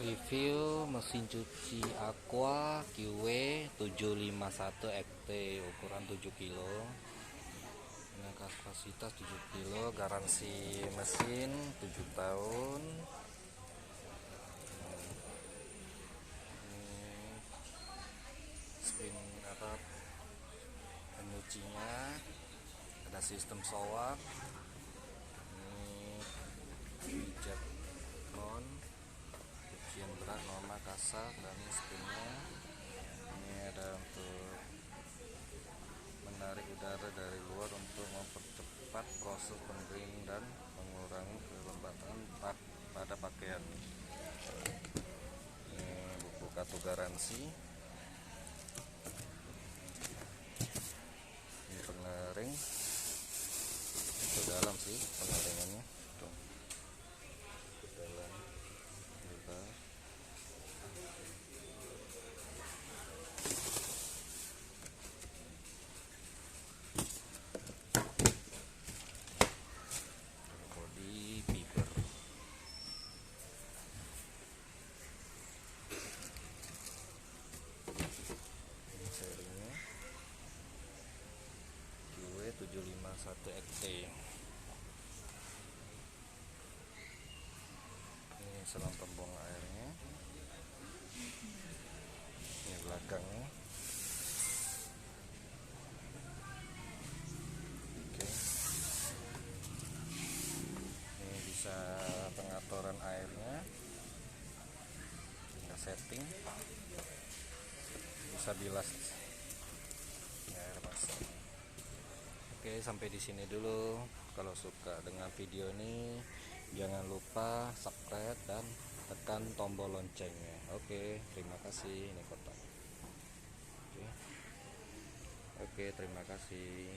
Review mesin cuci Aqua QW 751 XT ukuran 7 kilo. Ini kapasitas 7 kilo, garansi mesin 7 tahun. Ini spin penyucinya, ada sistem shower. Ini jet non, cucian berat, normal, kasar, dan spinnya. Ini ada untuk menarik udara dari luar untuk mempercepat proses pengering dan mengurangi kelembapan pada pakaian. Ini buku kartu garansi. Ini pengering, itu dalam sih pengeringannya. Tuh, ke dalam lebar. Body fiber. Ini serinya QW 751 XT. Ini selang pembuang airnya. Ini belakangnya. Oke. Ini bisa pengaturan airnya. Tinggal setting. Bisa bilas air basah. Oke, sampai di sini dulu. Kalau suka dengan video ini, jangan lupa subscribe dan tekan tombol loncengnya. Oke, terima kasih. Ini kotak. Oke, terima kasih.